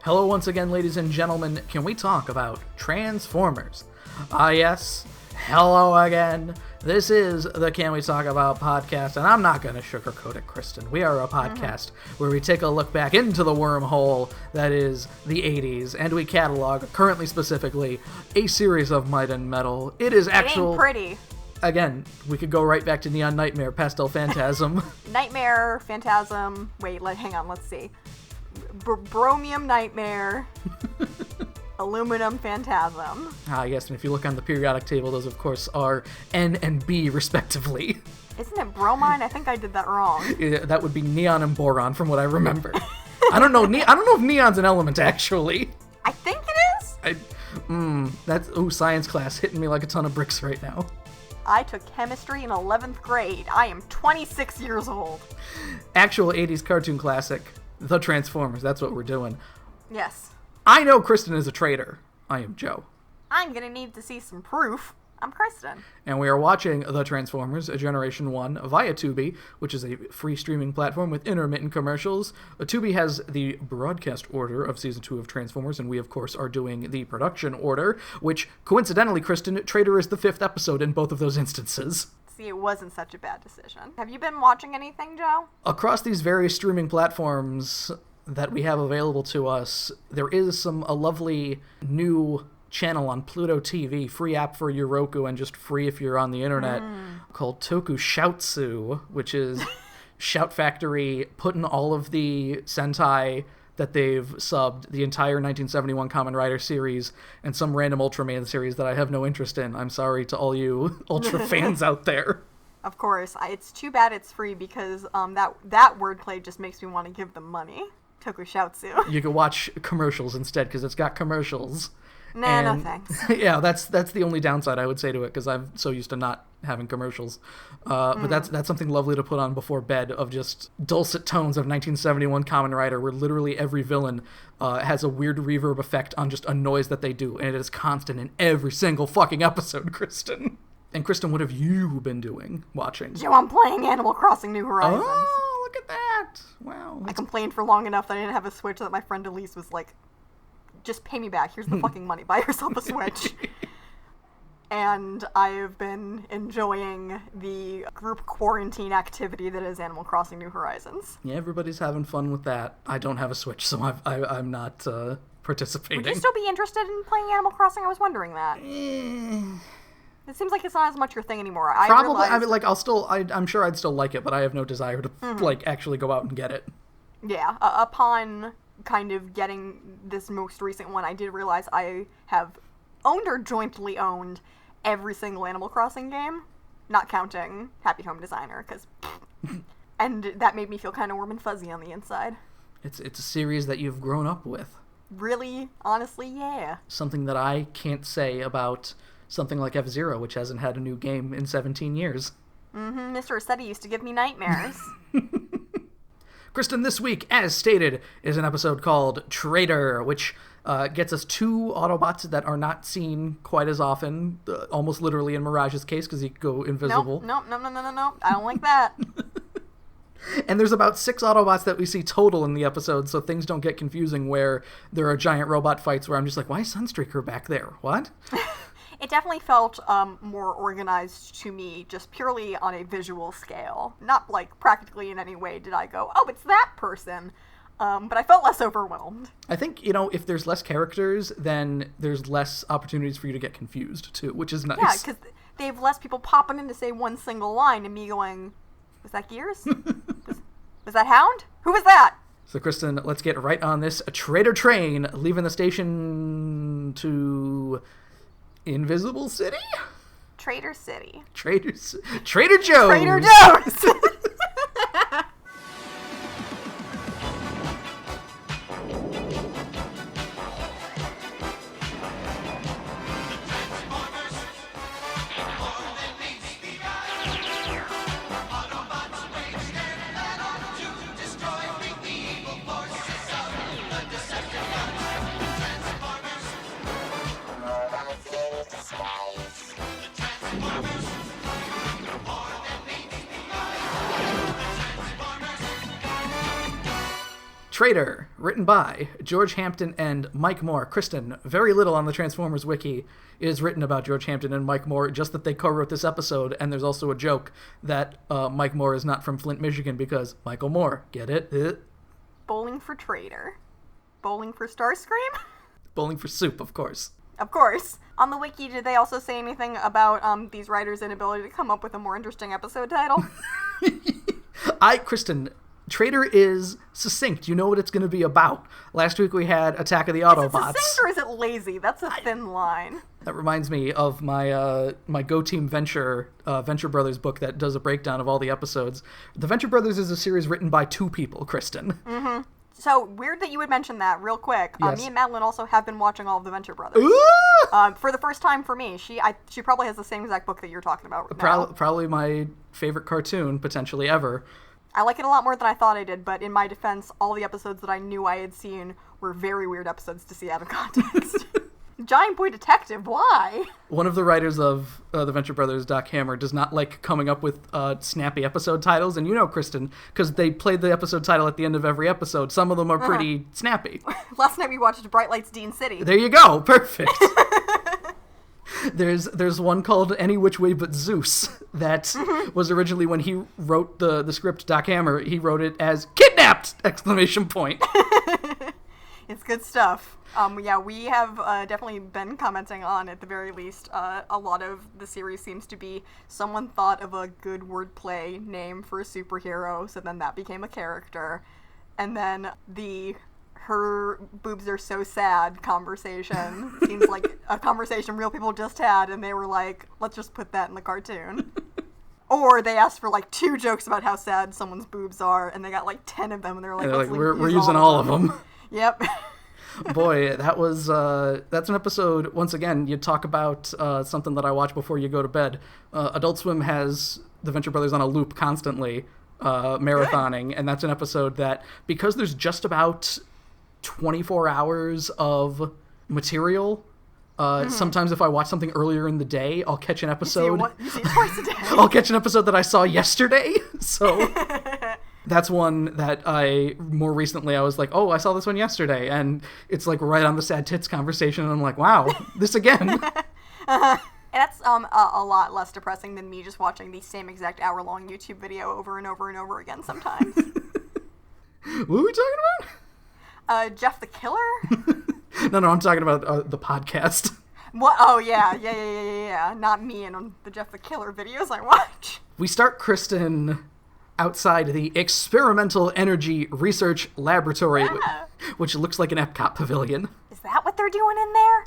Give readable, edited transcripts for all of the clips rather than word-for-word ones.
Hello once again, ladies and gentlemen. Can we talk about Transformers? Yes. Hello again. This is the Can We Talk About podcast, and I'm not going to sugarcoat it, Kristen. We are a podcast where we take a look back into the wormhole that is the 80s, and we catalog, currently specifically, a series of Might and Metal. It is actual... It ain't pretty. Again, we could go right back to Neon Nightmare, Pastel Phantasm. Nightmare, Phantasm, hang on, let's see. Bromium Nightmare, Aluminum Phantasm. Yes, and if you look on the periodic table, those of course are N and B respectively. Isn't it bromine? I think I did that wrong. Yeah, that would be neon and boron from what I remember. I don't know if neon's an element actually. I think it is. That's science class hitting me like a ton of bricks right now. I took chemistry in 11th grade. I am 26 years old. Actual 80s cartoon classic, The Transformers. That's what we're doing. Yes. I know Kristen is a traitor. I am Joe. I'm gonna need to see some proof. I'm Kristen. And we are watching The Transformers, Generation 1, via Tubi, which is a free streaming platform with intermittent commercials. Tubi has the broadcast order of Season 2 of Transformers, and we, of course, are doing the production order, which, coincidentally, Kristen, Traitor is the 5th episode in both of those instances. See, it wasn't such a bad decision. Have you been watching anything, Joe? Across these various streaming platforms that we have available to us, there is a lovely new channel on Pluto TV, free app for your Roku and just free if you're on the internet, called Toku Shoutsu, which is Shout Factory putting all of the Sentai that they've subbed, the entire 1971 Kamen Rider series, and some random Ultraman series that I have no interest in. I'm sorry to all you Ultra fans out there. Of course. It's too bad it's free because that wordplay just makes me want to give them money. Toku Shoutsu. You can watch commercials instead because it's got commercials. Nah, no thanks. Yeah, that's the only downside I would say to it, because I'm so used to not having commercials. But that's something lovely to put on before bed, of just dulcet tones of 1971 Kamen Rider, where literally every villain has a weird reverb effect on just a noise that they do, and it is constant in every single fucking episode, Kristen. And Kristen, what have you been doing, watching? Joe, I'm playing Animal Crossing New Horizons. Oh, look at that. Wow. I complained for long enough that I didn't have a Switch that my friend Elise was like, just pay me back. Here's the fucking money. Buy yourself a Switch. And I've been enjoying the group quarantine activity that is Animal Crossing New Horizons. Yeah, everybody's having fun with that. I don't have a Switch, so I'm not participating. Would you still be interested in playing Animal Crossing? I was wondering that. It seems like it's not as much your thing anymore. Probably. I'm sure I'd still like it, but I have no desire to actually go out and get it. Yeah. Upon kind of getting this most recent one, I did realize I have owned or jointly owned every single Animal Crossing game, not counting Happy Home Designer, because and that made me feel kind of warm and fuzzy on the inside. It's a series that you've grown up with. Really, honestly, yeah. Something that I can't say about something like F-Zero, which hasn't had a new game in 17 years. Mr. Rossetti used to give me nightmares. Kristen, this week, as stated, is an episode called Traitor, which gets us 2 Autobots that are not seen quite as often, almost literally in Mirage's case, because he could go invisible. No. I don't like that. And there's about 6 Autobots that we see total in the episode, so things don't get confusing where there are giant robot fights where I'm just like, why is Sunstreaker back there? What? It definitely felt more organized to me, just purely on a visual scale. Not, like, practically in any way did I go, oh, it's that person. But I felt less overwhelmed. I think, if there's less characters, then there's less opportunities for you to get confused, too, which is nice. Yeah, because they have less people popping in to say one single line, and me going, was that Gears? was that Hound? Who was that? So, Kristen, let's get right on this Traitor train, leaving the station to Invisible City? Traitor City. Trader Joe's. Trader Joe's! Traitor, written by George Hampton and Mike Moore. Kristen, very little on the Transformers wiki is written about George Hampton and Mike Moore, just that they co-wrote this episode, and there's also a joke that Mike Moore is not from Flint, Michigan, because Michael Moore. Get it? Bowling for Traitor. Bowling for Starscream? Bowling for soup, of course. Of course. On the wiki, did they also say anything about these writers' inability to come up with a more interesting episode title? Kristen, Traitor is succinct. You know what it's going to be about. Last week we had Attack of the Autobots. Is it succinct or is it lazy? That's a thin line. That reminds me of my my Go Team Venture Brothers book that does a breakdown of all the episodes. The Venture Brothers is a series written by two people, Kristen. Mm-hmm. So, weird that you would mention that real quick. Yes. Me and Madeline also have been watching all of the Venture Brothers. For the first time for me. She probably has the same exact book that you're talking about now. Probably my favorite cartoon, potentially, ever. I like it a lot more than I thought I did, but in my defense, all the episodes that I knew I had seen were very weird episodes to see out of context. Giant Boy Detective, why? One of the writers of the Venture Brothers, Doc Hammer, does not like coming up with snappy episode titles, and you know, Kristen, because they played the episode title at the end of every episode. Some of them are pretty snappy. Last night we watched Bright Lights Dean City. There you go, perfect. There's one called Any Which Way But Zeus that was originally, when he wrote the script, Doc Hammer, he wrote it as kidnapped! ! It's good stuff. Yeah, we have definitely been commenting on, at the very least, a lot of the series seems to be someone thought of a good wordplay name for a superhero, so then that became a character. And then her boobs are so sad conversation seems like a conversation real people just had, and they were like, let's just put that in the cartoon. Or they asked for like 2 jokes about how sad someone's boobs are, and they got like 10 of them, and they're like, we're using all of them. Yep. Boy, that's an episode. Once again, you talk about something that I watch before you go to bed. Adult Swim has the Venture Brothers on a loop constantly, marathoning, and that's an episode that, because there's just about 24 hours of material, sometimes if I watch something earlier in the day, I'll catch an episode. You see it twice a day. I'll catch an episode that I saw yesterday, so... That's one that more recently, I was like, oh, I saw this one yesterday, and it's like right on the sad tits conversation, and I'm like, wow, this again. And that's a lot less depressing than me just watching the same exact hour-long YouTube video over and over and over again sometimes. What were we talking about? Jeff the Killer? No, I'm talking about the podcast. What? Oh, yeah. Not me and the Jeff the Killer videos I watch. We start Kristen outside the Experimental Energy Research Laboratory, which looks like an Epcot pavilion. Is that what they're doing in there?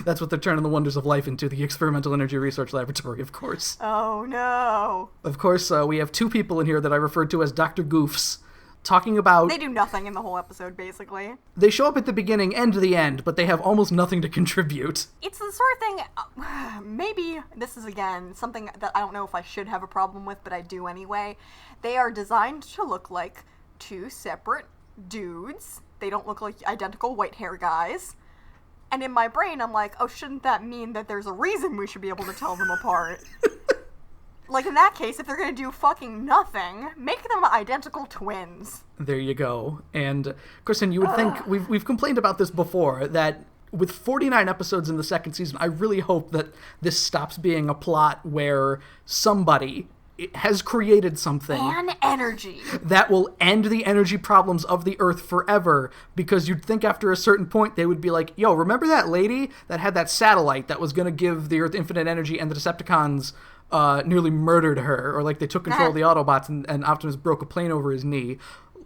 That's what they're turning the wonders of life into, the Experimental Energy Research Laboratory, of course. Oh, no. Of course, we have 2 people in here that I referred to as Dr. Goofs, talking about... They do nothing in the whole episode, basically. They show up at the beginning and the end, but they have almost nothing to contribute. It's the sort of thing, maybe this is, again, something that I don't know if I should have a problem with, but I do anyway. They are designed to look like 2 separate dudes. They don't look like identical white hair guys. And in my brain, I'm like, oh, shouldn't that mean that there's a reason we should be able to tell them apart? Like, in that case, if they're gonna do fucking nothing, make them identical twins. There you go. And, Kristen, you would think, we've complained about this before, that with 49 episodes in the second season, I really hope that this stops being a plot where somebody has created something and energy that will end the energy problems of the Earth forever, because you'd think after a certain point they would be like, yo, remember that lady that had that satellite that was going to give the Earth infinite energy, and the Decepticons nearly murdered her, or like they took control of the Autobots, and Optimus broke a plane over his knee.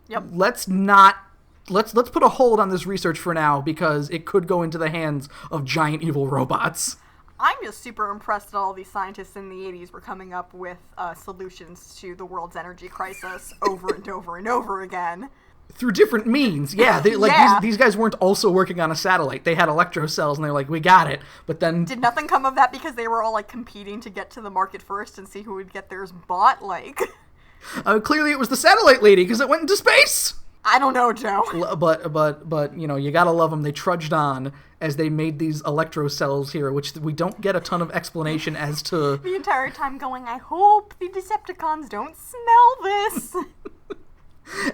Yep. Let's put a hold on this research for now, because it could go into the hands of giant evil robots. I'm just super impressed that all these scientists in the 80s were coming up with solutions to the world's energy crisis over and over and over again. Through different means, yeah. These guys weren't also working on a satellite. They had electrocells, and they're like, we got it. But then... Did nothing come of that because they were all, like, competing to get to the market first and see who would get theirs bought, like... Clearly it was the satellite lady, because it went into space! I don't know, Joe. But you know, you gotta love them. They trudged on as they made these electrocells here, which we don't get a ton of explanation as to... The entire time going, I hope the Decepticons don't smell this.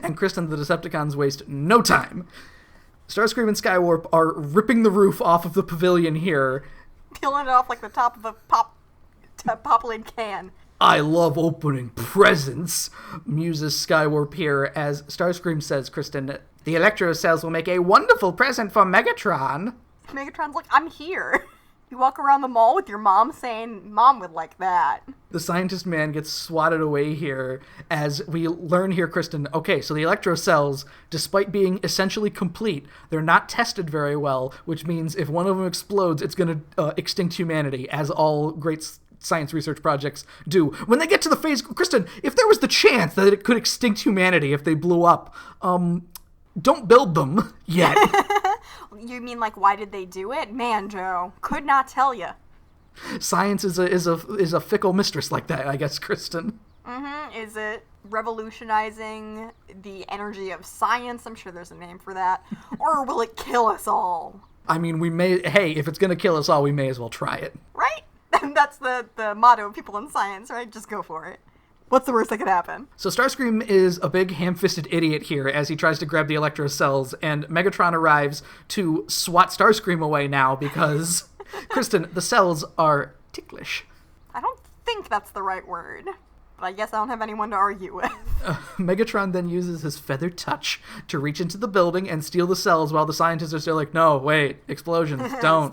And Kristen and the Decepticons waste no time. Starscream and Skywarp are ripping the roof off of the pavilion here. Peeling it off like the top of a pop lid can. I love opening presents, muses Skywarp here as Starscream says, Kristen, the Electro cells will make a wonderful present for Megatron. Megatron's like, I'm here. You walk around the mall with your mom saying, Mom would like that. The scientist man gets swatted away here as we learn here, Kristen, okay, so the Electro cells, despite being essentially complete, they're not tested very well, which means if one of them explodes, it's going to extinct humanity, as all great science research projects do. When they get to the phase, Kristen, if there was the chance that it could extinct humanity if they blew up, don't build them yet. You mean, like, why did they do it? Man, Joe, could not tell you. Science is a fickle mistress like that, I guess, Kristen. Mm-hmm. Is it revolutionizing the energy of science? I'm sure there's a name for that. Or will it kill us all? I mean, if it's gonna kill us all, we may as well try it. Right? That's the motto of people in science, right? Just go for it. What's the worst that could happen? So Starscream is a big ham-fisted idiot here as he tries to grab the Electro cells, and Megatron arrives to swat Starscream away now because, Kristen, the cells are ticklish. I don't think that's the right word, but I guess I don't have anyone to argue with. Megatron then uses his feathered touch to reach into the building and steal the cells while the scientists are still like, no, wait, explosions, don't.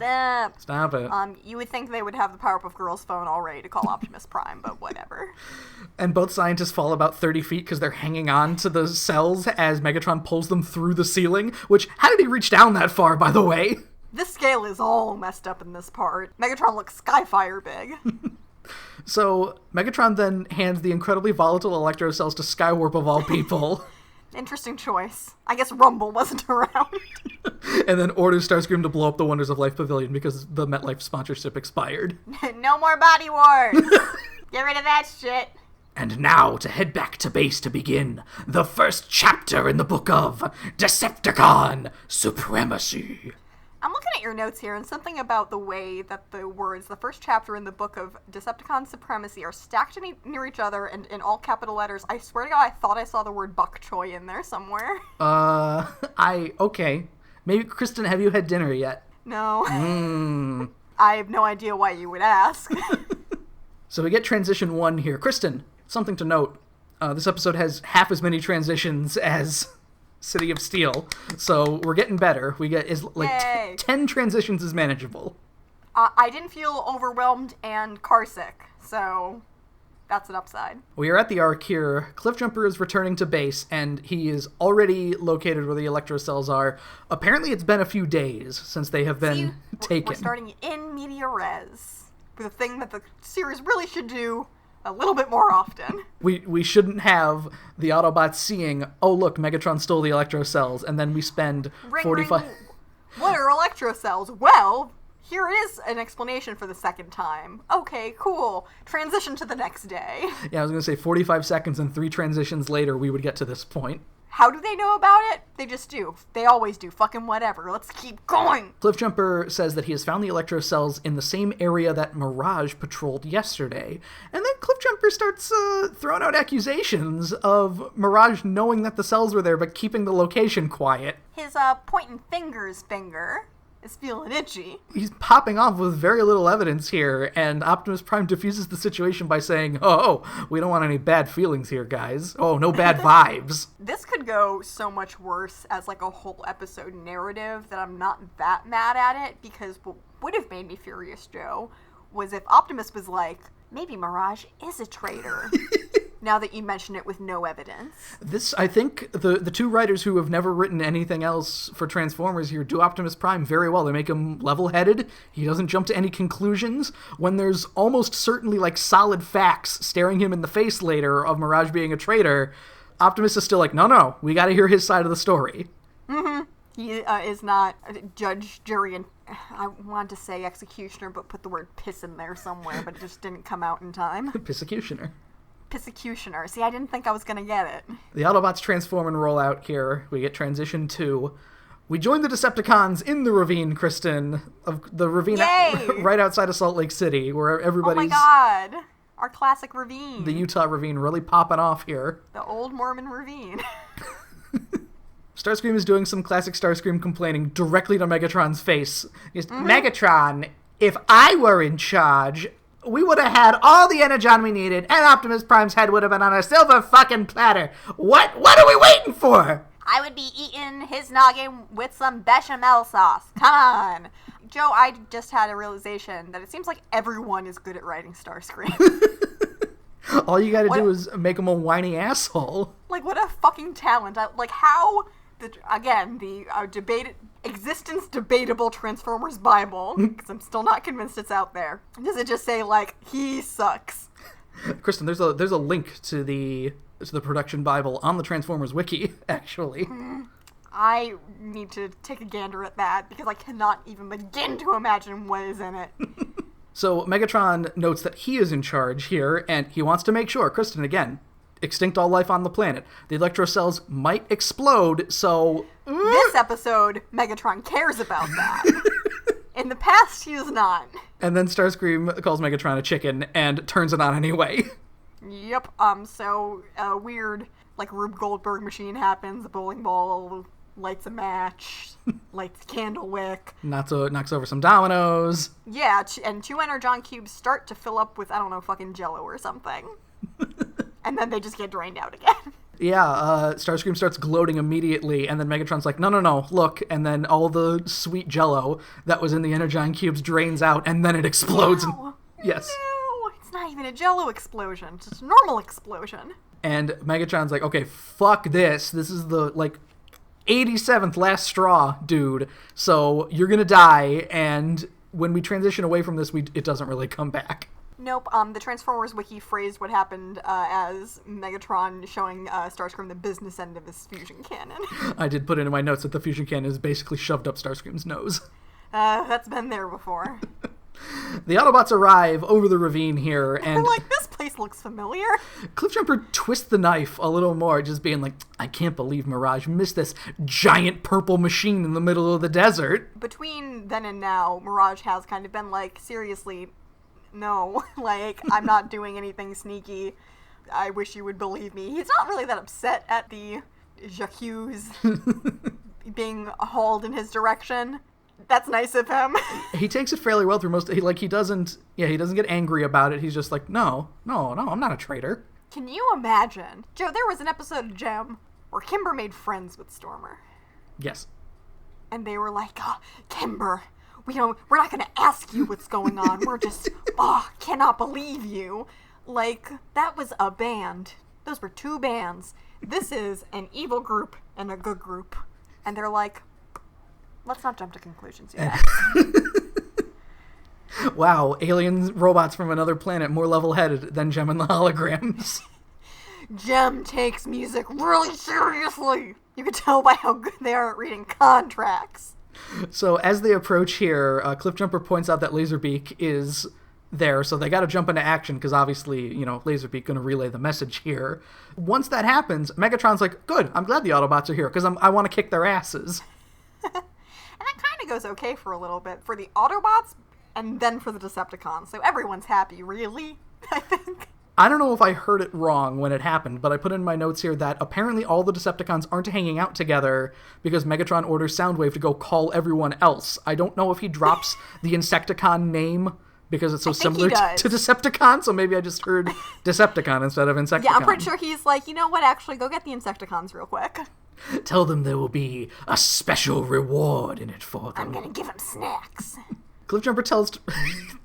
Stop it. You would think they would have the Powerpuff Girls phone all ready to call Optimus Prime, but whatever. And both scientists fall about 30 feet because they're hanging on to the cells as Megatron pulls them through the ceiling, which, how did he reach down that far, by the way? This scale is all messed up in this part. Megatron looks Skyfire big. So, Megatron then hands the incredibly volatile Electro cells to Skywarp of all people. Interesting choice. I guess Rumble wasn't around. And then orders Starscream to blow up the Wonders of Life Pavilion because the MetLife sponsorship expired. No more Body Wars! Get rid of that shit. And now to head back to base to begin the first chapter in the book of Decepticon Supremacy. I'm looking at your notes here, and something about the way that the words, the first chapter in the book of Decepticon Supremacy, are stacked near each other and in all capital letters. I swear to God, I thought I saw the word bok choy in there somewhere. Okay. Maybe, Kristen, have you had dinner yet? No. I have no idea why you would ask. So we get transition 1 here. Kristen, something to note. This episode has half as many transitions as City of Steel, so we're getting better. We get 10 transitions is manageable. I didn't feel overwhelmed and carsick, so that's an upside. We are at the arc here. Cliffjumper is returning to base, and he is already located where the Electro cells are. Apparently it's been a few days since they have been taken. We're starting in media res, for the thing that the series really should do a little bit more often. We shouldn't have the Autobots seeing, oh look, Megatron stole the Electro cells, and then we spend 45... Ring. What are Electro cells? Well, here is an explanation for the second time. Okay, cool. Transition to the next day. Yeah, I was going to say 45 seconds and 3 transitions later we would get to this point. How do they know about it? They just do. They always do. Fucking whatever. Let's keep going. Cliffjumper says that he has found the Electro cells in the same area that Mirage patrolled yesterday. And then Cliffjumper starts throwing out accusations of Mirage knowing that the cells were there but keeping the location quiet. His pointing fingers finger is feeling itchy. He's popping off with very little evidence here, and Optimus Prime diffuses the situation by saying, oh, we don't want any bad feelings here, guys. Oh, no bad vibes. This could go so much worse as like a whole episode narrative that I'm not that mad at it, because what would have made me furious, Joe, was if Optimus was like, maybe Mirage is a traitor. Now that you mention it with no evidence. This, I think, the 2 writers who have never written anything else for Transformers here do Optimus Prime very well. They make him level-headed. He doesn't jump to any conclusions. When there's almost certainly, like, solid facts staring him in the face later of Mirage being a traitor, Optimus is still like, no, we gotta hear his side of the story. Mm-hmm. He is not a judge, jury, and I wanted to say executioner, but put the word piss in there somewhere, but it just didn't come out in time. Pissecutioner. Pissecutioner. See, I didn't think I was going to get it. The Autobots transform and roll out here. We get transition 2. We join the Decepticons in the ravine, Kristen. Of the ravine right outside of Salt Lake City, where everybody's... Oh my god! Our classic ravine. The Utah ravine really popping off here. The old Mormon ravine. Starscream is doing some classic Starscream complaining directly to Megatron's face. He's, Megatron, if I were in charge, we would have had all the energon we needed, and Optimus Prime's head would have been on a silver fucking platter. What are we waiting for? I would be eating his noggin with some bechamel sauce. Come on. Joe, I just had a realization that it seems like everyone is good at writing Starscream. All you gotta do is make him a whiny asshole. Like, what a fucking talent. Like, how, the existence debatable Transformers Bible, because I'm still not convinced it's out there, does it just say, like, he sucks? Kristen, there's a link to the production Bible on the Transformers wiki, actually. I need to take a gander at that, because I cannot even begin to imagine what is in it. So Megatron notes that he is in charge here, and he wants to make sure, Kristen, again, extinct all life on the planet. The electro cells might explode, so... This episode, Megatron cares about that. In the past, he does not. And then Starscream calls Megatron a chicken and turns it on anyway. Yep, so a weird, like, Rube Goldberg machine happens, the bowling ball lights a match, lights a candle wick. Knocks over some dominoes. Yeah, and 2 energon cubes start to fill up with, I don't know, fucking Jello or something. And then they just get drained out again. Yeah, Starscream starts gloating immediately, and then Megatron's like, no, look, and then all the sweet Jello that was in the energon cubes drains out, and then it explodes. No. Yes. No, it's not even a Jello explosion. It's just a normal explosion. And Megatron's like, okay, fuck this. This is the, 87th last straw, dude. So you're gonna die, and when we transition away from this, it doesn't really come back. Nope, the Transformers wiki phrased what happened as Megatron showing Starscream the business end of his fusion cannon. I did put it in my notes that the fusion cannon is basically shoved up Starscream's nose. That's been there before. The Autobots arrive over the ravine here, and... like, this place looks familiar. Cliffjumper twists the knife a little more, just being like, I can't believe Mirage missed this giant purple machine in the middle of the desert. Between then and now, Mirage has kind of been like, seriously, no, like, I'm not doing anything sneaky. I wish you would believe me. He's not really that upset at the Jacques being hauled in his direction. That's nice of him. He takes it fairly well through most. He doesn't get angry about it. He's just like, no, I'm not a traitor. Can you imagine, Joe? There was an episode of Gem where Kimber made friends with Stormer. Yes. And they were like, oh, Kimber, we're not going to ask you what's going on. We're just, cannot believe you. Like, that was a band. Those were 2 bands. This is an evil group and a good group. And they're like, let's not jump to conclusions yet. Wow, aliens, robots from another planet, more level-headed than Gem and the Holograms. Gem takes music really seriously. You can tell by how good they are at reading contracts. So as they approach here, Cliffjumper points out that Laserbeak is there, so they gotta jump into action, because obviously, Laserbeak gonna relay the message here. Once that happens, Megatron's like, good, I'm glad the Autobots are here, because I want to kick their asses. And that kind of goes okay for a little bit for the Autobots and then for the Decepticons. So everyone's happy, really, I think. I don't know if I heard it wrong when it happened, but I put in my notes here that apparently all the Decepticons aren't hanging out together because Megatron orders Soundwave to go call everyone else. I don't know if he drops the Insecticon name because it's so similar to Decepticon, so maybe I just heard Decepticon instead of Insecticon. Yeah, I'm pretty sure he's like, you know what, actually, go get the Insecticons real quick. Tell them there will be a special reward in it for them. I'm gonna give them snacks. Cliffjumper tells...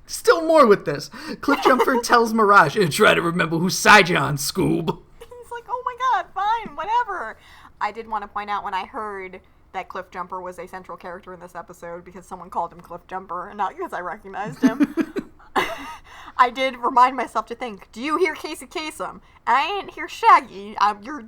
Still more with this. Cliffjumper tells Mirage, try to remember whose side you're on, Scoob. He's like, oh my god, fine, whatever. I did want to point out when I heard that Cliffjumper was a central character in this episode because someone called him Cliffjumper, and not because I recognized him. I did remind myself to think, do you hear Casey Kasem? I didn't hear Shaggy. Your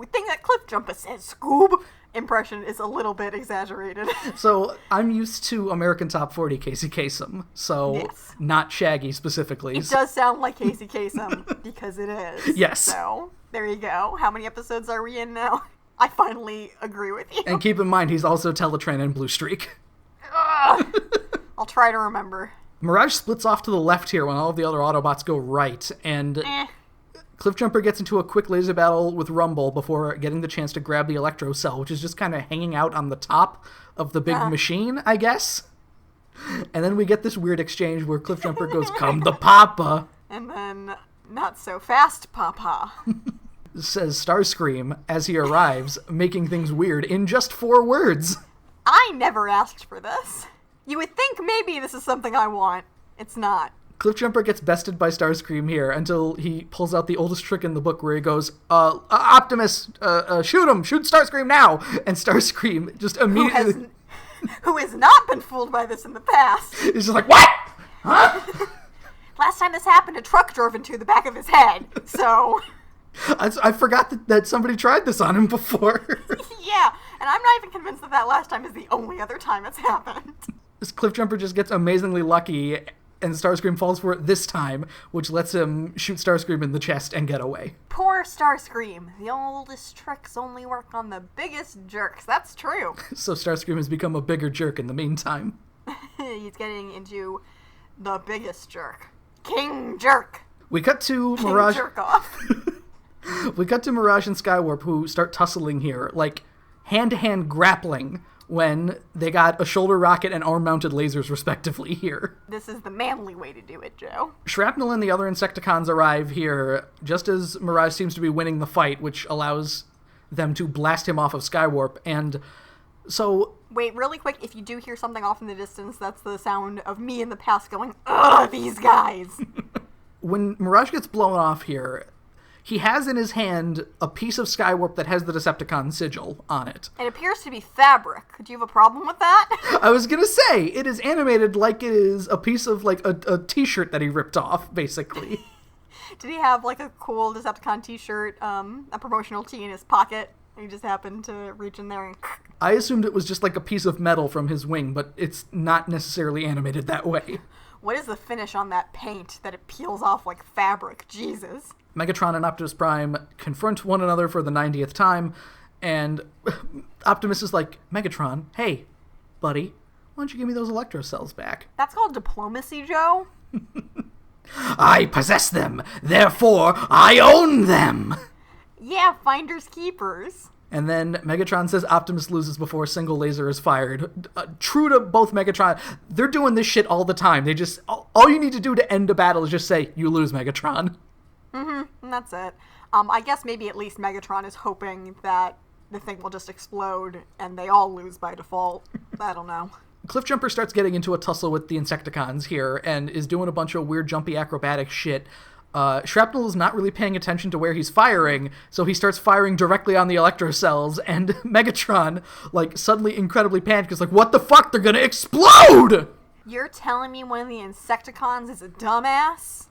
thing that Cliffjumper says, Scoob, impression is a little bit exaggerated. So I'm used to American Top 40 Casey Kasem, so yes. Not Shaggy specifically. It does sound like Casey Kasem because it is. Yes. So there you go. How many episodes are we in now? I finally agree with you. And keep in mind, he's also Teletran and Blue Streak. I'll try to remember. Mirage splits off to the left here when all of the other Autobots go right, and Cliffjumper gets into a quick laser battle with Rumble before getting the chance to grab the Electro Cell, which is just kind of hanging out on the top of the big machine, I guess. And then we get this weird exchange where Cliffjumper goes, "Come to Papa." And then, "Not so fast, Papa." Says Starscream as he arrives, making things weird in just 4 words. I never asked for this. You would think maybe this is something I want. It's not. Cliffjumper gets bested by Starscream here until he pulls out the oldest trick in the book where he goes, Optimus, shoot him! Shoot Starscream now! And Starscream just immediately... Who has not been fooled by this in the past. He's just like, what? Huh? Last time this happened, a truck drove into the back of his head, so... I forgot that somebody tried this on him before. Yeah, and I'm not even convinced that last time is the only other time it's happened. This Cliffjumper just gets amazingly lucky, and Starscream falls for it this time, which lets him shoot Starscream in the chest and get away. Poor Starscream. The oldest tricks only work on the biggest jerks. That's true. So Starscream has become a bigger jerk in the meantime. He's getting into the biggest jerk. King Jerk. We cut to Mirage. King Jerk off. We cut to Mirage and Skywarp, who start tussling here, like hand-to-hand grappling, when they got a shoulder rocket and arm-mounted lasers, respectively, here. This is the manly way to do it, Joe. Shrapnel and the other Insecticons arrive here just as Mirage seems to be winning the fight, which allows them to blast him off of Skywarp, and so... Wait, really quick, if you do hear something off in the distance, that's the sound of me in the past going, "Ugh, these guys!" When Mirage gets blown off here, he has in his hand a piece of Skywarp that has the Decepticon sigil on it. It appears to be fabric. Do you have a problem with that? I was gonna say, it is animated like it is a piece of, like, a t-shirt that he ripped off, basically. Did he have, like, a cool Decepticon t-shirt, a promotional tee in his pocket? He just happened to reach in there and... I assumed it was just, like, a piece of metal from his wing, but it's not necessarily animated that way. What is the finish on that paint that it peels off like fabric? Jesus. Megatron and Optimus Prime confront one another for the 90th time, and Optimus is like, "Megatron, hey, buddy, why don't you give me those Electro Cells back?" That's called diplomacy, Joe. "I possess them, therefore I own them!" Yeah, finders keepers. And then Megatron says Optimus loses before a single laser is fired. True to both Megatron, they're doing this shit all the time. They just, all you need to do to end a battle is just say, "You lose, Megatron." And that's it. I guess maybe at least Megatron is hoping that the thing will just explode and they all lose by default. I don't know. Cliffjumper starts getting into a tussle with the Insecticons here and is doing a bunch of weird jumpy acrobatic shit. Shrapnel is not really paying attention to where he's firing, so he starts firing directly on the Electro Cells, and Megatron, like, suddenly incredibly panicked, is like, "What the fuck? They're gonna explode!" You're telling me one of the Insecticons is a dumbass?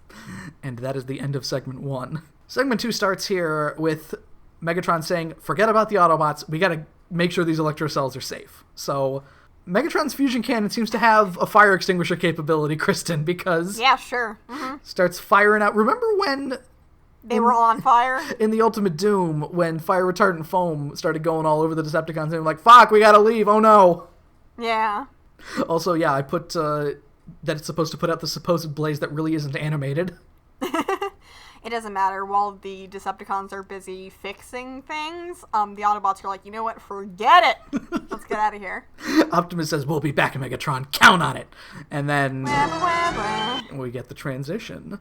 And that is the end of segment 1. Segment 2 starts here with Megatron saying, "Forget about the Autobots, we gotta make sure these Electro Cells are safe." So... Megatron's fusion cannon seems to have a fire extinguisher capability, Kristen, because... Yeah, sure. Starts firing out... Remember when... They were all on fire? In the Ultimate Doom, when fire retardant foam started going all over the Decepticons, and they were like, "Fuck, we gotta leave, oh no!" Yeah. Also, yeah, I put, that it's supposed to put out the supposed blaze that really isn't animated. It doesn't matter. While the Decepticons are busy fixing things, the Autobots are like, "You know what? Forget it! Let's get out of here." Optimus says, "We'll be back, Megatron. Count on it." And then we get the transition.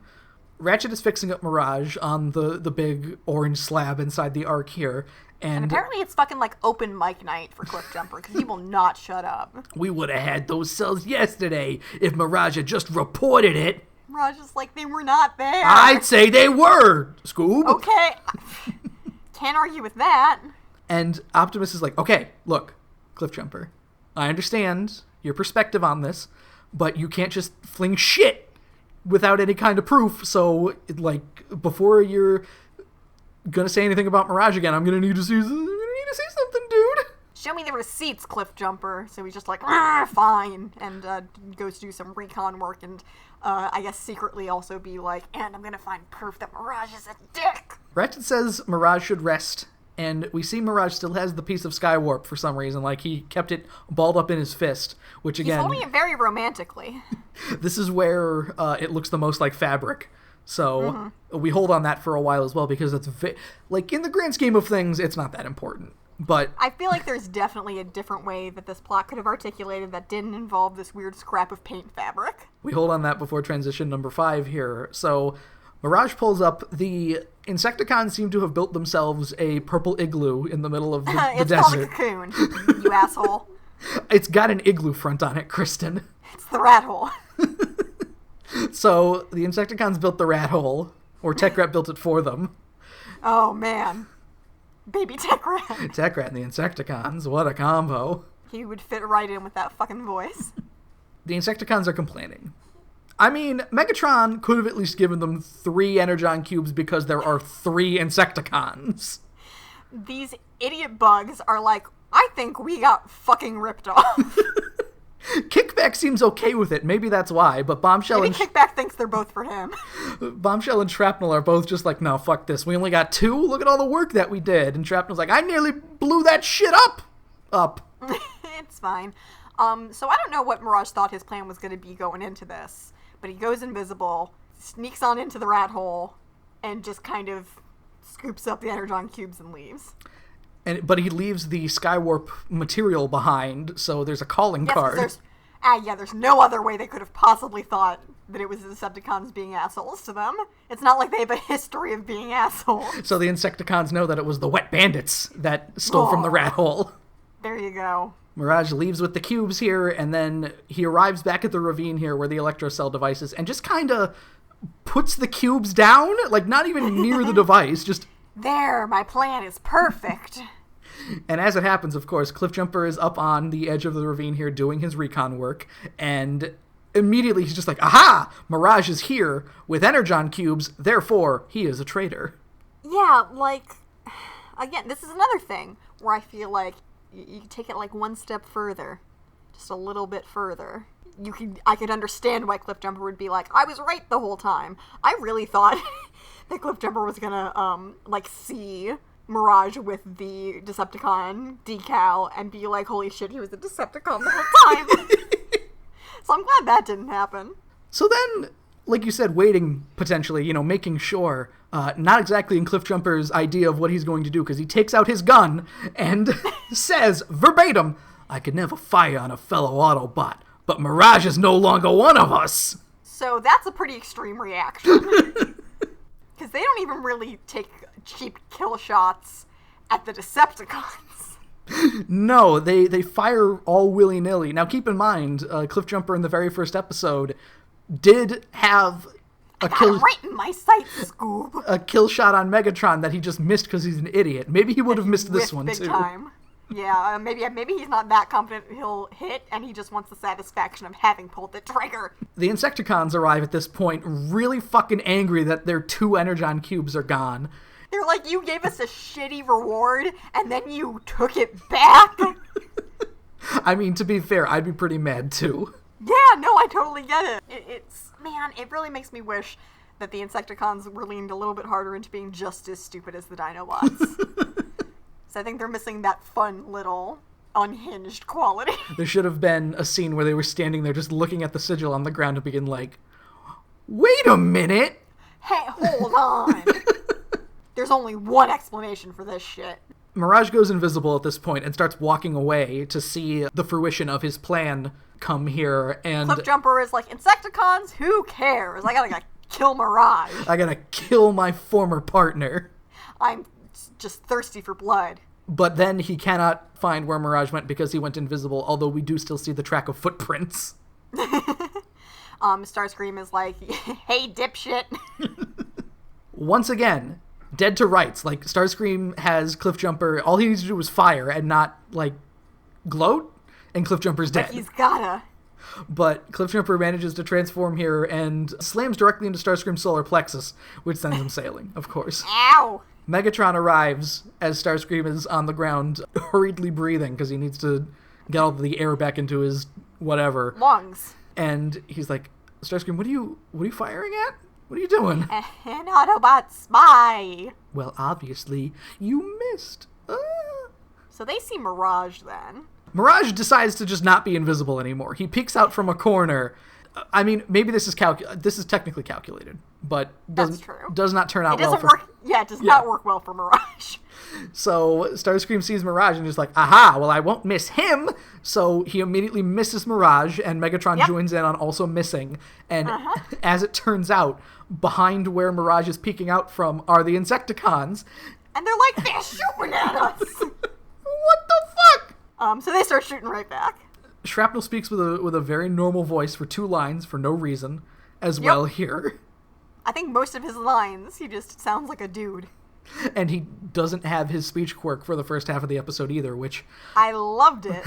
Ratchet is fixing up Mirage on the big orange slab inside the Ark here. And apparently it's fucking like open mic night for Cliffjumper, because he will not shut up. "We would have had those cells yesterday if Mirage had just reported it." Mirage is like, "They were not there." "I'd say they were, Scoob." Okay. Can't argue with that. And Optimus is like, "Okay, look, Cliffjumper, I understand your perspective on this, but you can't just fling shit without any kind of proof, so, like, before you're gonna say anything about Mirage again, I'm gonna need to see something, dude." "Show me the receipts, Cliffjumper." So he's just like, "Fine," and goes to do some recon work, and I guess secretly also be like, "And I'm gonna find proof that Mirage is a dick." Ratchet says Mirage should rest, and we see Mirage still has the piece of Skywarp for some reason, like he kept it balled up in his fist, which again... He's holding it very romantically. This is where it looks the most like fabric. So we hold on that for a while as well, because it's like, in the grand scheme of things, it's not that important. But I feel like there's definitely a different way that this plot could have articulated that didn't involve this weird scrap of paint fabric. We hold on that before transition number 5 here. So Mirage pulls up. The Insecticons seem to have built themselves a purple igloo in the middle of the desert. It's called a cocoon, you asshole. It's got an igloo front on it, Kristen. It's the rat hole. So the Insecticons built the rat hole, or Tech Rat built it for them. Oh, man. Baby Tech Rat. Tech Rat and the Insecticons, what a combo. He would fit right in with that fucking voice. The Insecticons are complaining. I mean, Megatron could have at least given them 3 Energon cubes because there are 3 Insecticons. These idiot bugs are like, I think we got fucking ripped off. Kickback seems okay with it. Maybe that's why, but Bombshell Maybe Kickback thinks they're both for him. Bombshell and Shrapnel are both just like, no, fuck this. We only got 2? Look at all the work that we did. And Shrapnel's like, I nearly blew that shit up. It's fine. So I don't know what Mirage thought his plan was going to be going into this, but he goes invisible, sneaks on into the rat hole, and just kind of scoops up the Energon cubes and leaves. But he leaves the Skywarp material behind, so there's a calling card. There's no other way they could have possibly thought that it was the Decepticons being assholes to them. It's not like they have a history of being assholes. So the Insecticons know that it was the wet bandits that stole from the rat hole. There you go. Mirage leaves with the cubes here, and then he arrives back at the ravine here where the electrocell device is, and just kind of puts the cubes down, like not even near the device, just... There, my plan is perfect. And as it happens, of course, Cliffjumper is up on the edge of the ravine here doing his recon work, and immediately he's just like, aha! Mirage is here with Energon cubes, therefore he is a traitor. Yeah, like, again, this is another thing where I feel like you take it like one step further, just a little bit further. I could understand why Cliffjumper would be like, I was right the whole time. I really thought that Cliffjumper was gonna, see Mirage with the Decepticon decal and be like, holy shit, he was a Decepticon the whole time. So I'm glad that didn't happen. So then, like you said, waiting, potentially, making sure, not exactly in Cliffjumper's idea of what he's going to do, because he takes out his gun and says, verbatim, I could never fire on a fellow Autobot, but Mirage is no longer one of us. So that's a pretty extreme reaction. Because they don't even really take cheap kill shots at the Decepticons. No, they fire all willy-nilly. Now keep in mind, Cliffjumper in the very first episode did have a kill right in my sights, Scoob. A kill shot on Megatron that he just missed because he's an idiot. Maybe he would have missed this one big too. Time. Yeah, maybe he's not that confident he'll hit, and he just wants the satisfaction of having pulled the trigger. The Insecticons arrive at this point really fucking angry that their 2 Energon cubes are gone. They're like, you gave us a shitty reward, and then you took it back? I mean, to be fair, I'd be pretty mad too. Yeah, no, I totally get it. It really makes me wish that the Insecticons were leaned a little bit harder into being just as stupid as the Dinobots. So I think they're missing that fun little unhinged quality. There should have been a scene where they were standing there just looking at the sigil on the ground and being like, wait a minute! Hey, hold on! There's only one explanation for this shit. Mirage goes invisible at this point and starts walking away to see the fruition of his plan come here, and... Cliffjumper is like, Insecticons, who cares? I gotta kill Mirage. I gotta kill my former partner. I'm just thirsty for blood. But then he cannot find where Mirage went because he went invisible, although we do still see the track of footprints. Starscream is like, hey, dipshit. Once again, dead to rights. Like, Starscream has Cliffjumper, all he needs to do is fire and not, gloat, and Cliffjumper's dead. But he's gotta. But Cliffjumper manages to transform here and slams directly into Starscream's solar plexus, which sends him sailing, of course. Ow! Megatron arrives as Starscream is on the ground, hurriedly breathing because he needs to get all the air back into his whatever. Lungs. And he's like, Starscream, what are you firing at? What are you doing? An Autobot spy. Well, obviously, you missed. So they see Mirage then. Mirage decides to just not be invisible anymore. He peeks out from a corner. I mean, maybe this is technically calculated, but does not turn out well. It does not work well for Mirage. So Starscream sees Mirage and is like, aha, well, I won't miss him. So he immediately misses Mirage, and Megatron joins in on also missing. And as it turns out, behind where Mirage is peeking out from are the Insecticons. And they're like, they're shooting at us. What the fuck? So they start shooting right back. Shrapnel speaks with a very normal voice for 2 lines for no reason as well here. I think most of his lines, he just sounds like a dude. And he doesn't have his speech quirk for the first half of the episode either, which... I loved it.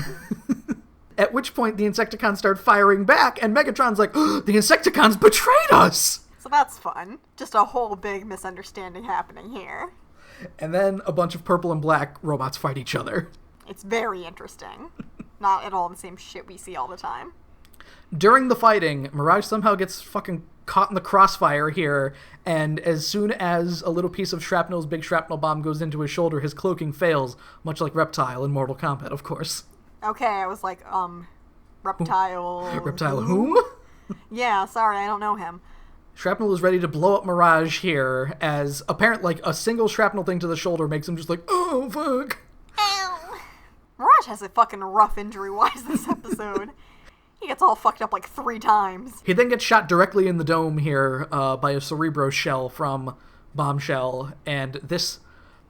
At which point the Insecticons start firing back, and Megatron's like, oh, the Insecticons betrayed us! So that's fun. Just a whole big misunderstanding happening here. And then a bunch of purple and black robots fight each other. It's very interesting. Not at all the same shit we see all the time. During the fighting, Mirage somehow gets fucking caught in the crossfire here, and as soon as a little piece of Shrapnel's big shrapnel bomb goes into his shoulder, his cloaking fails, much like Reptile in Mortal Kombat, of course. Okay, I was like, Reptile... Reptile whom? Yeah, sorry, I don't know him. Shrapnel is ready to blow up Mirage here, as apparently, like, a single shrapnel thing to the shoulder makes him just like, oh, fuck. Ow. Mirage has a fucking rough injury-wise this episode. He gets all fucked up like 3 times. He then gets shot directly in the dome here by a Cerebro shell from Bombshell, and this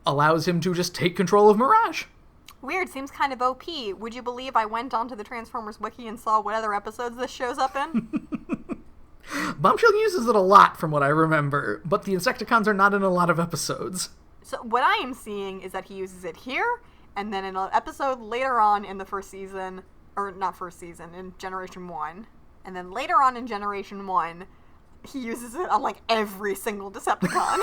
allows him to just take control of Mirage. Weird, seems kind of OP. Would you believe I went onto the Transformers wiki and saw what other episodes this shows up in? Bombshell uses it a lot from what I remember, but the Insecticons are not in a lot of episodes. So what I am seeing is that he uses it here, and then in an episode later on in the first season... Or not first season, in Generation 1. And then later on in Generation 1, he uses it on, like, every single Decepticon.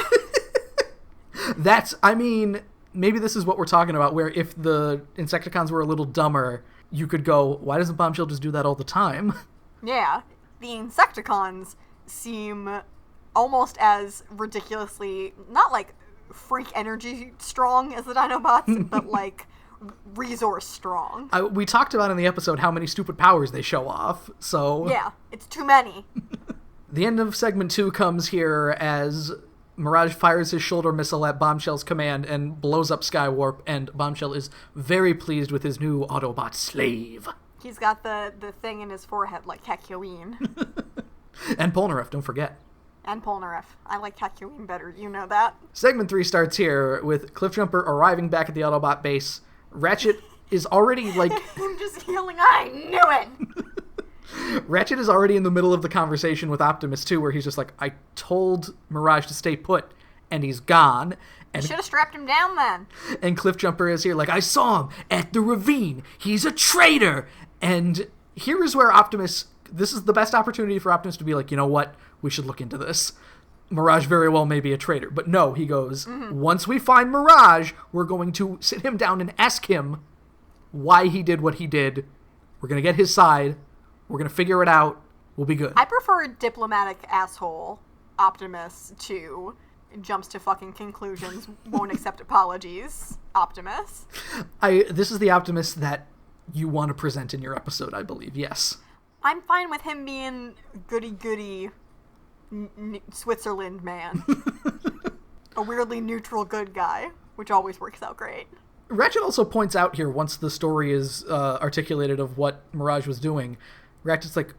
I mean, maybe this is what we're talking about, where if the Insecticons were a little dumber, you could go, why doesn't Bombshell just do that all the time? Yeah. The Insecticons seem almost as ridiculously, not, like, freak energy strong as the Dinobots, but, like... resource strong. We talked about in the episode how many stupid powers they show off, so... Yeah, it's too many. The end of segment 2 comes here as Mirage fires his shoulder missile at Bombshell's command and blows up Skywarp, and Bombshell is very pleased with his new Autobot slave. He's got the thing in his forehead like Kakyoin. And Polnareff, don't forget. And Polnareff. I like Kakyoin better, you know that. Segment 3 starts here with Cliffjumper arriving back at the Autobot base. Ratchet is already, like... I'm just yelling, I knew it! Ratchet is already in the middle of the conversation with Optimus, too, where he's just like, I told Mirage to stay put, and he's gone. And you should have strapped him down, then. And Cliffjumper is here like, I saw him at the ravine. He's a traitor! And here is where Optimus... This is the best opportunity for Optimus to be like, you know what? We should look into this. Mirage very well may be a traitor. But no, he goes, once we find Mirage, we're going to sit him down and ask him why he did what he did. We're going to get his side. We're going to figure it out. We'll be good. I prefer diplomatic asshole Optimus to jumps to fucking conclusions, won't accept apologies Optimus. This is the Optimus that you want to present in your episode, I believe. Yes. I'm fine with him being goody-goody Switzerland man. A weirdly neutral good guy, which always works out great. Ratchet also points out here, once the story is articulated of what Mirage was doing, Ratchet's like,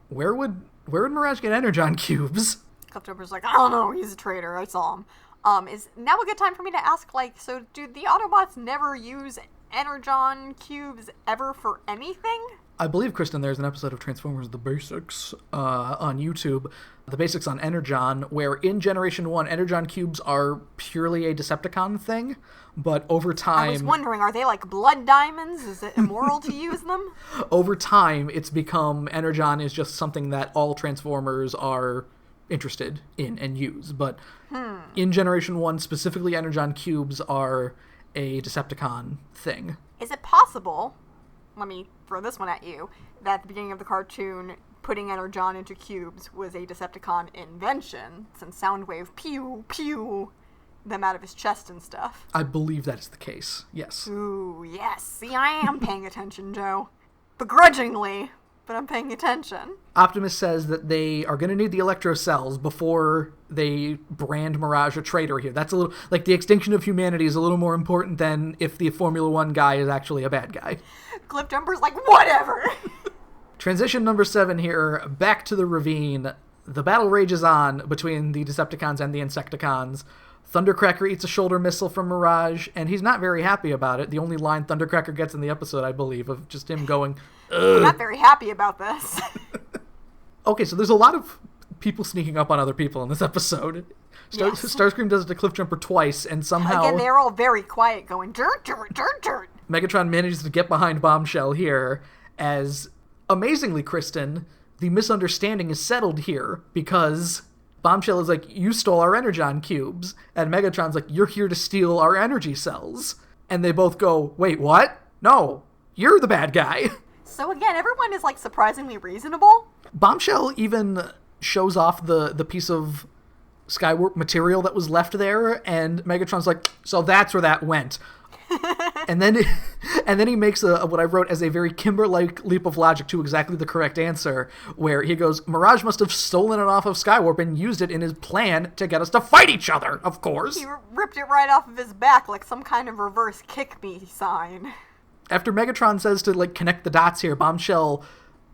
where would Mirage get Energon cubes? Cliffjumper's like, I don't know, he's a traitor, I saw him. Is now a good time for me to ask, like, so do the Autobots never use Energon cubes ever for anything? I believe, Kristen, there's an episode of Transformers The Basics on YouTube, The Basics on Energon, where in Generation 1, Energon cubes are purely a Decepticon thing, but over time... I was wondering, are they like blood diamonds? Is it immoral to use them? Over time, it's become... Energon is just something that all Transformers are interested in and use, but in Generation 1, specifically Energon cubes are a Decepticon thing. Is it possible... Let me throw this one at you, that at the beginning of the cartoon, putting Energon into cubes was a Decepticon invention, since Soundwave pew them out of his chest and stuff. I believe that's the case, yes. Ooh, yes. See, I am paying attention, Joe. Begrudgingly, but I'm paying attention. Optimus says that they are going to need the electro cells before they brand Mirage a traitor here. That's a little, like, the extinction of humanity is a little more important than if the Formula 1 guy is actually a bad guy. Cliffjumper's like, whatever! Transition number 7 here, back to the ravine. The battle rages on between the Decepticons and the Insecticons. Thundercracker eats a shoulder missile from Mirage, and he's not very happy about it. The only line Thundercracker gets in the episode, I believe, of just him going, ugh. I'm not very happy about this. Okay, so there's a lot of people sneaking up on other people in this episode. Yes. Starscream does it to Cliffjumper twice, and somehow... Again, they're all very quiet, going, dirt, dirt, dirt, dirt. Megatron manages to get behind Bombshell here, as, amazingly, Kristen, the misunderstanding is settled here, because Bombshell is like, you stole our Energon cubes, and Megatron's like, you're here to steal our energy cells. And they both go, wait, what? No, you're the bad guy. So again, everyone is, like, surprisingly reasonable. Bombshell even shows off the piece of Skywarp material that was left there, and Megatron's like, so that's where that went. and then he makes what I wrote as a very Kimber-like leap of logic to exactly the correct answer, where he goes, Mirage must have stolen it off of Skywarp and used it in his plan to get us to fight each other, of course. He ripped it right off of his back like some kind of reverse kick me sign. After Megatron says to, like, connect the dots here, Bombshell,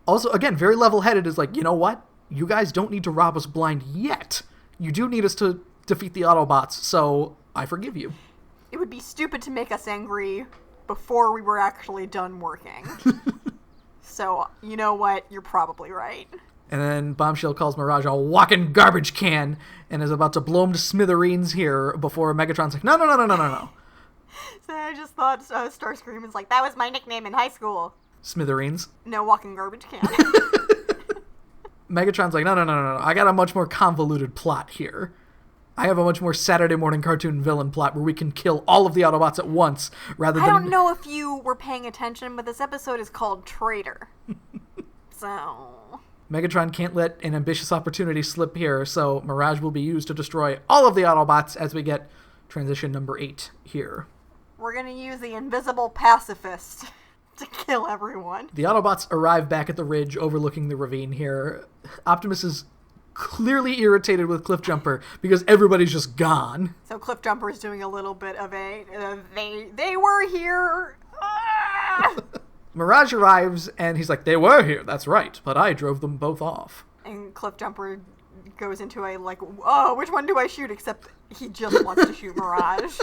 also, again, very level-headed, is like, you know what? You guys don't need to rob us blind yet. You do need us to defeat the Autobots, so I forgive you. It would be stupid to make us angry before we were actually done working. So, you know what? You're probably right. And then Bombshell calls Mirage a walking garbage can and is about to blow him to smithereens here before Megatron's like, no. So I just thought Starscream is like, that was my nickname in high school. Smithereens? No, walking garbage can. Megatron's like, no. I got a much more convoluted plot here. I have a much more Saturday morning cartoon villain plot where we can kill all of the Autobots at once rather than... I don't know if you were paying attention, but this episode is called Traitor. So... Megatron can't let an ambitious opportunity slip here, so Mirage will be used to destroy all of the Autobots as we get transition number 8 here. We're gonna use the invisible pacifist to kill everyone. The Autobots arrive back at the ridge overlooking the ravine here. Optimus is clearly irritated with Cliffjumper because everybody's just gone. So Cliffjumper is doing a little bit of a, they were here. Ah! Mirage arrives and he's like, they were here, that's right, but I drove them both off. And Cliffjumper goes into a, like, oh, which one do I shoot? Except he just wants to shoot Mirage.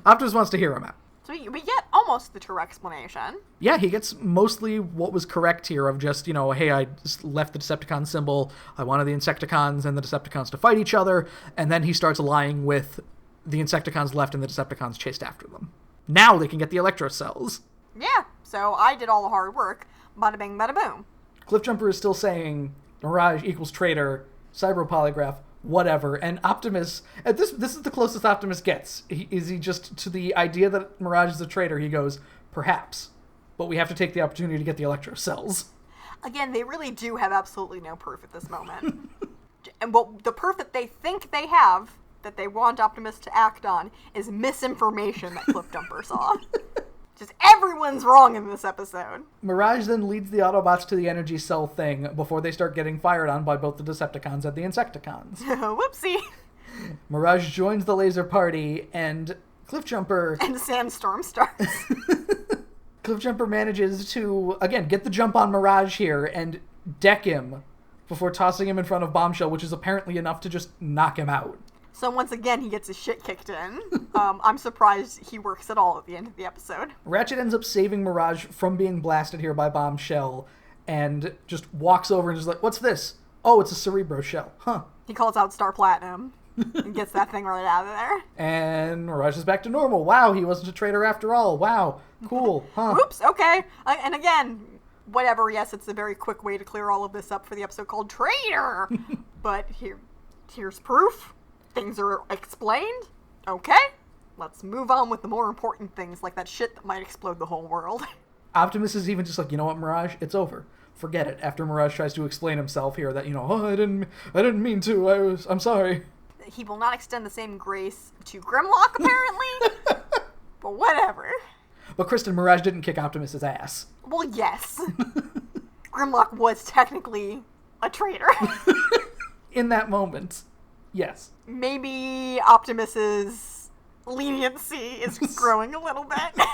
Optimus wants to hear him out. So we get almost the true explanation. Yeah, he gets mostly what was correct here of just, hey, I just left the Decepticon symbol, I wanted the Insecticons and the Decepticons to fight each other, and then he starts lying with the Insecticons left and the Decepticons chased after them. Now they can get the electro cells. Yeah, so I did all the hard work. Bada bing, bada boom. Cliffjumper is still saying Mirage equals traitor, cyber polygraph, whatever, and Optimus, this is the closest Optimus gets. Is he just, to the idea that Mirage is a traitor, he goes, perhaps, but we have to take the opportunity to get the electro cells. Again, they really do have absolutely no proof at this moment. And what the proof that they think they have, that they want Optimus to act on, is misinformation that Cliffjumper saw. Just everyone's wrong in this episode. Mirage then leads the Autobots to the energy cell thing before they start getting fired on by both the Decepticons and the Insecticons. Whoopsie. Mirage joins the laser party, and Cliffjumper... And Sandstorm starts. Cliffjumper manages to, again, get the jump on Mirage here and deck him before tossing him in front of Bombshell, which is apparently enough to just knock him out. So once again, he gets his shit kicked in. I'm surprised he works at all at the end of the episode. Ratchet ends up saving Mirage from being blasted here by Bombshell and just walks over and is like, what's this? Oh, it's a Cerebro shell. Huh. He calls out Star Platinum and gets that thing right out of there. And Mirage is back to normal. Wow, he wasn't a traitor after all. Wow. Cool. Huh. Oops, okay. And again, whatever, yes, it's a very quick way to clear all of this up for the episode called Traitor. But here's proof. Things are explained. Okay, let's move on with the more important things, like that shit that might explode the whole world. Optimus is even just like, you know what, Mirage? It's over. Forget it. After Mirage tries to explain himself here that, oh, I didn't mean to. I'm sorry. He will not extend the same grace to Grimlock, apparently. But whatever. But Kristen, Mirage didn't kick Optimus's ass. Well, yes. Grimlock was technically a traitor. In that moment, yes. Maybe Optimus's leniency is growing a little bit.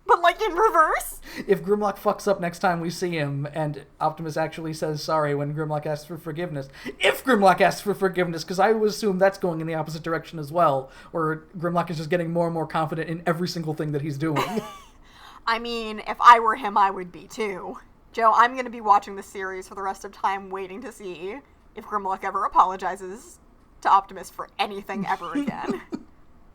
But, like, in reverse. If Grimlock fucks up next time we see him, and Optimus actually says sorry when Grimlock asks for forgiveness. If Grimlock asks for forgiveness, because I would assume that's going in the opposite direction as well, where Grimlock is just getting more and more confident in every single thing that he's doing. I mean, if I were him, I would be, too. Joe, I'm going to be watching the series for the rest of time, waiting to see if Grimlock ever apologizes to Optimus for anything ever again.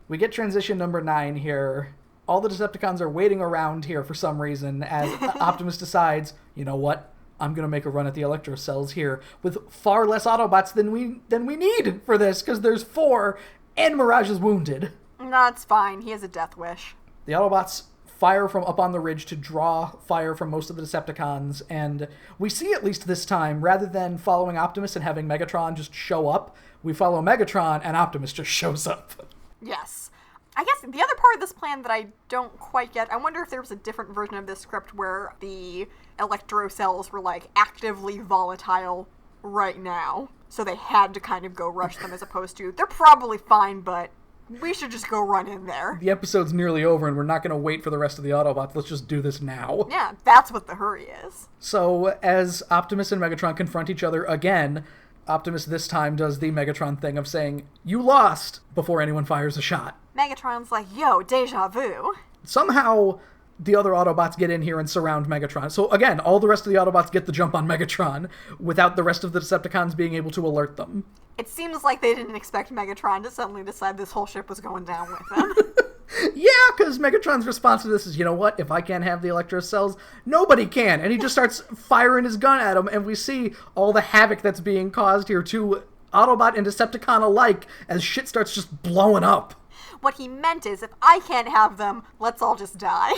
We get transition number 9 here. All the Decepticons are waiting around here for some reason as Optimus decides, you know what? I'm going to make a run at the Electro cells here with far less Autobots than we need for this, because there's 4 and Mirage is wounded. That's fine. He has a death wish. The Autobots fire from up on the ridge to draw fire from most of the Decepticons, and we see, at least this time, rather than following Optimus and having Megatron just show up, we follow Megatron and Optimus just shows up. Yes. I guess the other part of this plan that I don't quite get, I wonder if there was a different version of this script where the Electro cells were, like, actively volatile right now, so they had to kind of go rush them as opposed to, they're probably fine, but we should just go run in there. The episode's nearly over and we're not going to wait for the rest of the Autobots. Let's just do this now. Yeah, that's what the hurry is. So, as Optimus and Megatron confront each other again, Optimus this time does the Megatron thing of saying, "You lost," before anyone fires a shot. Megatron's like, yo, deja vu. Somehow, the other Autobots get in here and surround Megatron. So again, all the rest of the Autobots get the jump on Megatron without the rest of the Decepticons being able to alert them. It seems like they didn't expect Megatron to suddenly decide this whole ship was going down with them. Yeah, because Megatron's response to this is, you know what, if I can't have the Electro cells, nobody can. And he just starts firing his gun at them, and we see all the havoc that's being caused here to Autobot and Decepticon alike as shit starts just blowing up. What he meant is, if I can't have them, let's all just die.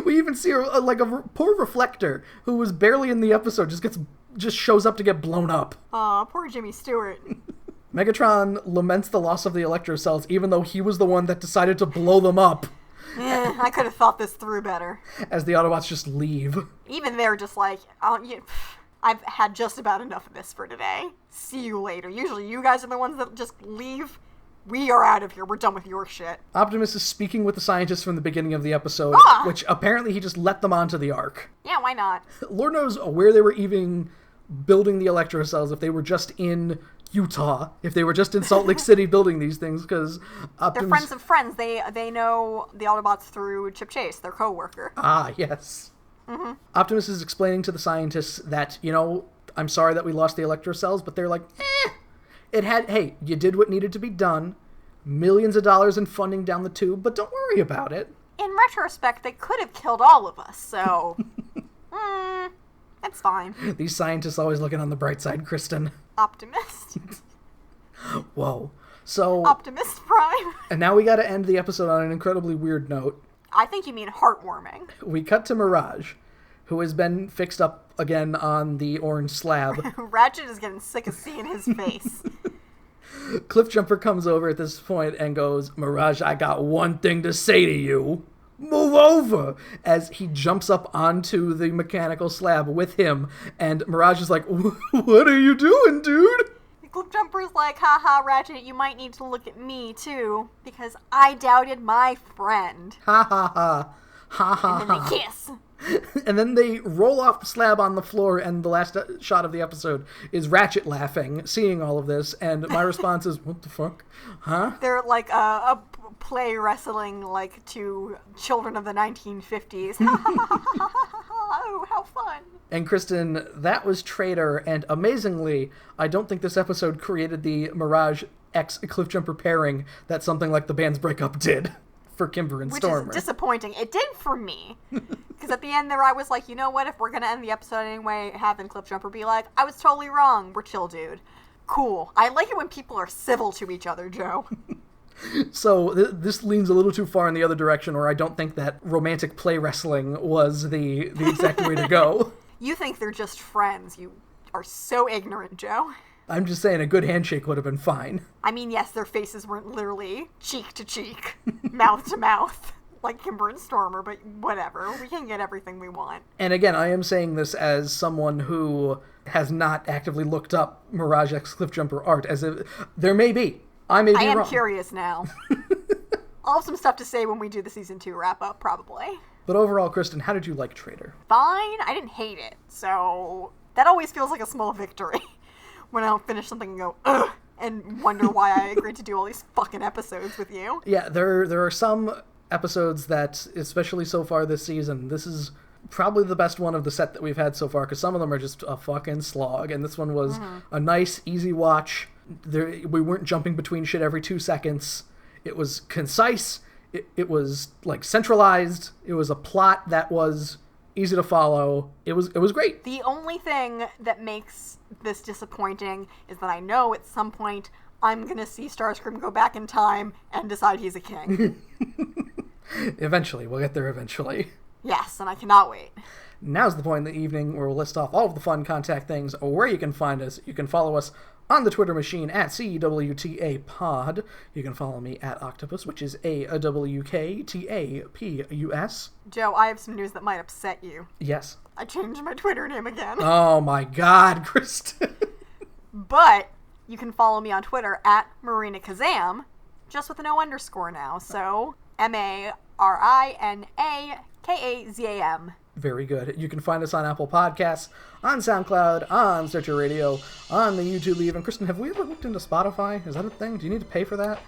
We even see a poor Reflector, who was barely in the episode, just shows up to get blown up. Aw, poor Jimmy Stewart. Megatron laments the loss of the Electro cells, even though he was the one that decided to blow them up. I could have thought this through better. As the Autobots just leave. Even they're just like, I've had just about enough of this for today. See you later. Usually you guys are the ones that just leave. We are out of here. We're done with your shit. Optimus is speaking with the scientists from the beginning of the episode, which apparently he just let them onto the Ark. Yeah, why not? Lord knows where they were even building the Electro cells, if they were just in Utah, if they were just in Salt Lake City building these things, because Optimus... They're friends of friends. They know the Autobots through Chip Chase, their co-worker. Ah, yes. Mm-hmm. Optimus is explaining to the scientists that, I'm sorry that we lost the Electro cells, but they're like, hey, you did what needed to be done. Millions of dollars in funding down the tube, but don't worry about it. In retrospect, they could have killed all of us, so... it's fine. These scientists always looking on the bright side, Kristen. Optimist. Whoa. So... Optimus Prime. And now we gotta end the episode on an incredibly weird note. I think you mean heartwarming. We cut to Mirage, who has been fixed up again on the orange slab. Ratchet is getting sick of seeing his face. Cliffjumper comes over at this point and goes, "Mirage, I got one thing to say to you. Move over!" As he jumps up onto the mechanical slab with him, and Mirage is like, "What are you doing, dude?" Cliffjumper's like, haha, Ratchet, you might need to look at me, too, because I doubted my friend. Ha ha ha. Ha ha ha. And then they kiss. And then they roll off the slab on the floor, and the last shot of the episode is Ratchet laughing, seeing all of this, and my response is, what the fuck? Huh? They're like a play wrestling, like, to children of the 1950s. Oh, how fun. And Kristen, that was Traitor, and amazingly, I don't think this episode created the Mirage X Cliffjumper pairing that something like the band's breakup did. For Kimber and Stormer. Which is disappointing. It did for me. Because at the end there I was like, you know what, if we're going to end the episode anyway, having Cliffjumper be like, I was totally wrong, we're chill, dude. Cool. I like it when people are civil to each other, Joe. So this leans a little too far in the other direction, or I don't think that romantic play wrestling was the exact way to go. You think they're just friends. You are so ignorant, Joe. I'm just saying a good handshake would have been fine. I mean, yes, their faces weren't literally cheek to cheek, mouth to mouth. like Kimber and Stormer, but whatever. We can get everything we want. And again, I am saying this as someone who has not actively looked up Mirage X Cliffjumper art, as if there may be. I may be wrong. I am curious now. I'll have some stuff to say when we do the Season 2 wrap-up, probably. But overall, Kristen, how did you like Traitor? Fine. I didn't hate it, so that always feels like a small victory when I'll finish something and go, ugh, and wonder why I agreed to do all these fucking episodes with you. Yeah, there are some episodes that, especially so far this season, this is probably the best one of the set that we've had so far, because some of them are just a fucking slog, and this one was a nice, easy watch. We weren't jumping between shit every 2 seconds. It was concise. It was, like, centralized. It was a plot that was easy to follow. It was great. The only thing that makes this disappointing is that I know at some point I'm gonna see Starscream go back in time and decide he's a king. Eventually. We'll get there eventually. Yes, and I cannot wait. Now's the point in the evening where we'll list off all of the fun contact things, where you can find us. You can follow us on the Twitter machine at cwtapod. You can follow me at Octopus, which is AWKTAPUS. Joe, I have some news that might upset you. Yes. I changed my Twitter name again. Oh my god, Kristen. But you can follow me on Twitter at Marina Kazam, just with no underscore now. So MARINAKAZAM. Very good. You can find us on Apple Podcasts, on SoundCloud, on Stitcher Radio, on the YouTube even. Kristen, have we ever looked into Spotify? Is that a thing? Do you need to pay for that?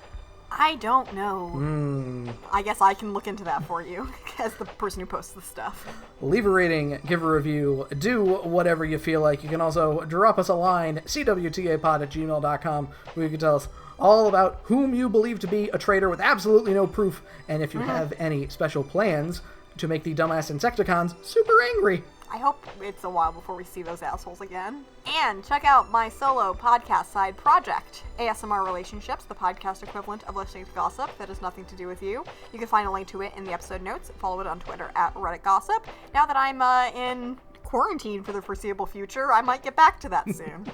I don't know. I guess I can look into that for you, as the person who posts the stuff. Leave a rating, give a review, do whatever you feel like. You can also drop us a line, cwtapod@gmail.com, where you can tell us all about whom you believe to be a traitor with absolutely no proof, and if you have any special plans to make the dumbass Insecticons super angry. I hope it's a while before we see those assholes again. And check out my solo podcast side project, ASMR Relationships, the podcast equivalent of listening to gossip that has nothing to do with you. You can find a link to it in the episode notes. Follow it on Twitter at Reddit Gossip. Now that I'm in quarantine for the foreseeable future, I might get back to that soon.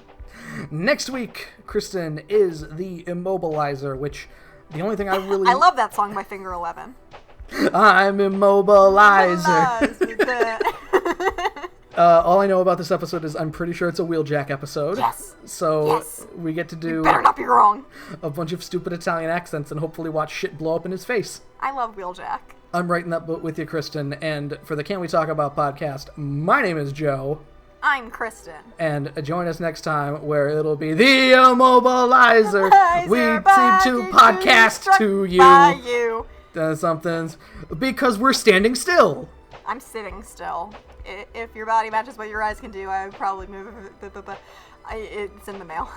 Next week, Kristen, is the Immobilizer, which the only thing I really... I love that song by Finger 11. I'm Immobilizer. All I know about this episode is I'm pretty sure it's a Wheeljack episode. Yes. So we get to do... You better not be wrong. A bunch of stupid Italian accents and hopefully watch shit blow up in his face. I love Wheeljack. I'm writing that book with you, Kristen, and for the Can We Talk About podcast, my name is Joe. I'm Kristen. And join us next time where it'll be the Immobilizer. We seem to podcast to you. Something's because we're standing still. I'm sitting still. If your body matches what your eyes can do, I would probably move it, but it's in the mail.